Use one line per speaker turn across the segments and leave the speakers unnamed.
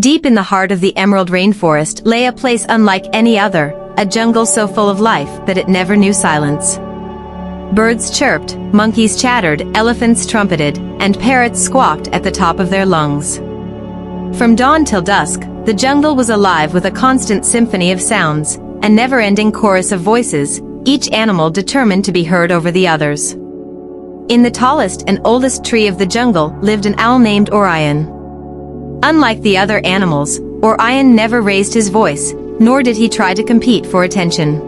Deep in the heart of the emerald rainforest lay a place unlike any other, a jungle so full of life that it never knew silence. Birds chirped, monkeys chattered, elephants trumpeted, and parrots squawked at the top of their lungs. From dawn till dusk, the jungle was alive with a constant symphony of sounds, a never-ending chorus of voices, each animal determined to be heard over the others. In the tallest and oldest tree of the jungle lived an owl named Orion. Unlike the other animals, Orion never raised his voice, nor did he try to compete for attention.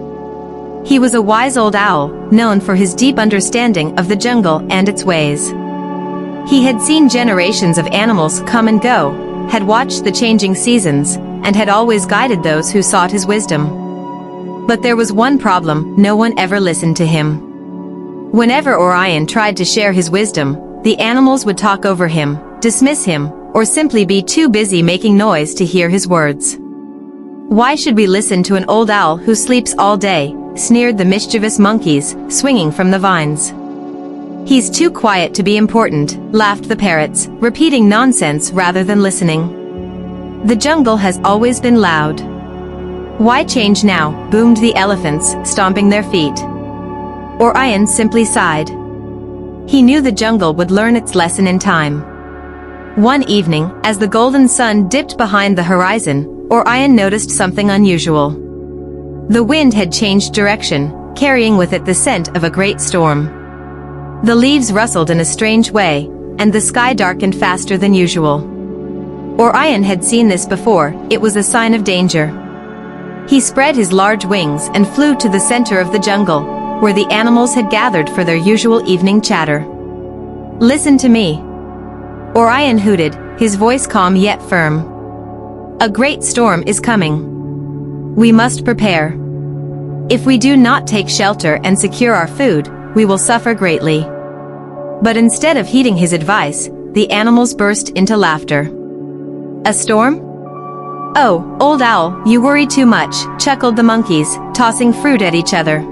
He was a wise old owl, known for his deep understanding of the jungle and its ways. He had seen generations of animals come and go, had watched the changing seasons, and had always guided those who sought his wisdom. But there was one problem: no one ever listened to him. Whenever Orion tried to share his wisdom, the animals would talk over him, dismiss him, or simply be too busy making noise to hear his words. "Why should we listen to an old owl who sleeps all day?" sneered the mischievous monkeys, swinging from the vines. "He's too quiet to be important," laughed the parrots, repeating nonsense rather than listening. "The jungle has always been loud. Why change now?" boomed the elephants, stomping their feet. Orion simply sighed. He knew the jungle would learn its lesson in time. One evening, as the golden sun dipped behind the horizon, Orion noticed something unusual. The wind had changed direction, carrying with it the scent of a great storm. The leaves rustled in a strange way, and the sky darkened faster than usual. Orion had seen this before. It was a sign of danger. He spread his large wings and flew to the center of the jungle, where the animals had gathered for their usual evening chatter. "Listen to me," Orion hooted, his voice calm yet firm. "A great storm is coming. We must prepare. If we do not take shelter and secure our food, we will suffer greatly." But instead of heeding his advice, the animals burst into laughter. "A storm? Oh, old owl, you worry too much," chuckled the monkeys, tossing fruit at each other.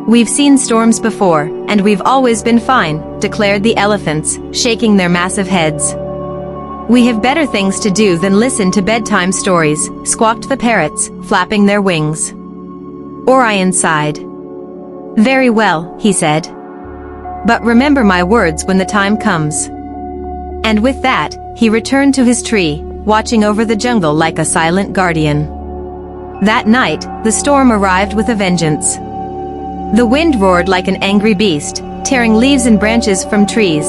"We've seen storms before, and we've always been fine," declared the elephants, shaking their massive heads. "We have better things to do than listen to bedtime stories," squawked the parrots, flapping their wings. Orion sighed. "Very well," he said. "But remember my words when the time comes." And with that, he returned to his tree, watching over the jungle like a silent guardian. That night, the storm arrived with a vengeance. The wind roared like an angry beast, tearing leaves and branches from trees.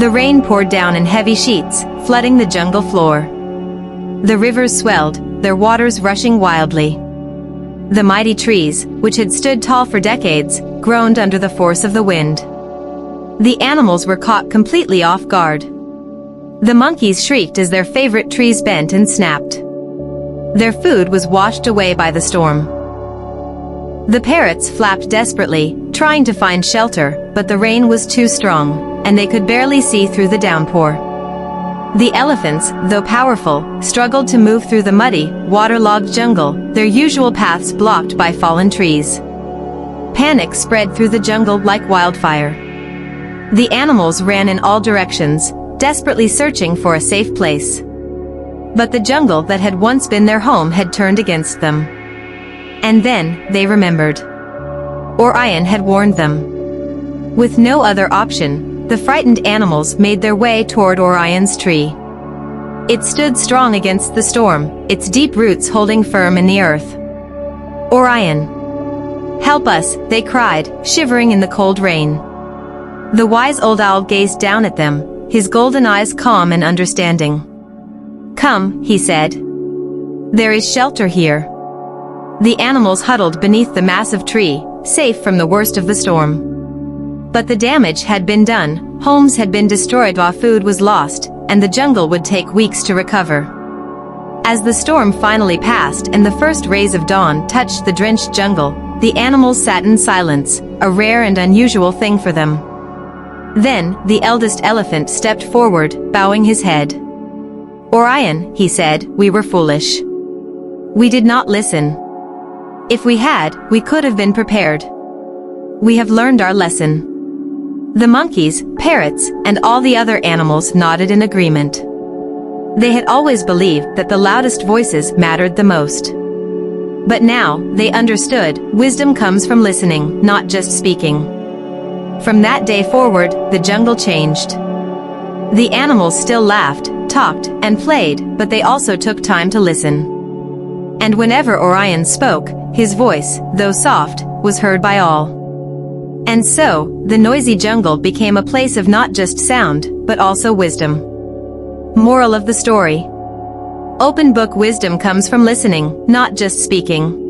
The rain poured down in heavy sheets, flooding the jungle floor. The rivers swelled, their waters rushing wildly. The mighty trees, which had stood tall for decades, groaned under the force of the wind. The animals were caught completely off guard. The monkeys shrieked as their favorite trees bent and snapped. Their food was washed away by the storm. The parrots flapped desperately, trying to find shelter, but the rain was too strong, and they could barely see through the downpour. The elephants, though powerful, struggled to move through the muddy, waterlogged jungle, their usual paths blocked by fallen trees. Panic spread through the jungle like wildfire. The animals ran in all directions, desperately searching for a safe place. But the jungle that had once been their home had turned against them. And then, they remembered. Orion had warned them. With no other option, the frightened animals made their way toward Orion's tree. It stood strong against the storm, its deep roots holding firm in the earth. "Orion! Help us," they cried, shivering in the cold rain. The wise old owl gazed down at them, his golden eyes calm and understanding. "Come," he said. "There is shelter here." The animals huddled beneath the massive tree, safe from the worst of the storm. But the damage had been done, homes had been destroyed while food was lost, and the jungle would take weeks to recover. As the storm finally passed and the first rays of dawn touched the drenched jungle, the animals sat in silence, a rare and unusual thing for them. Then, the eldest elephant stepped forward, bowing his head. "Orion," he said, "we were foolish. We did not listen. If we had, we could have been prepared. We have learned our lesson." The monkeys, parrots, and all the other animals nodded in agreement. They had always believed that the loudest voices mattered the most. But now, they understood, wisdom comes from listening, not just speaking. From that day forward, the jungle changed. The animals still laughed, talked, and played, but they also took time to listen. And whenever Orion spoke, his voice, though soft, was heard by all. And so, the noisy jungle became a place of not just sound, but also wisdom. Moral of the story: open book wisdom comes from listening, not just speaking.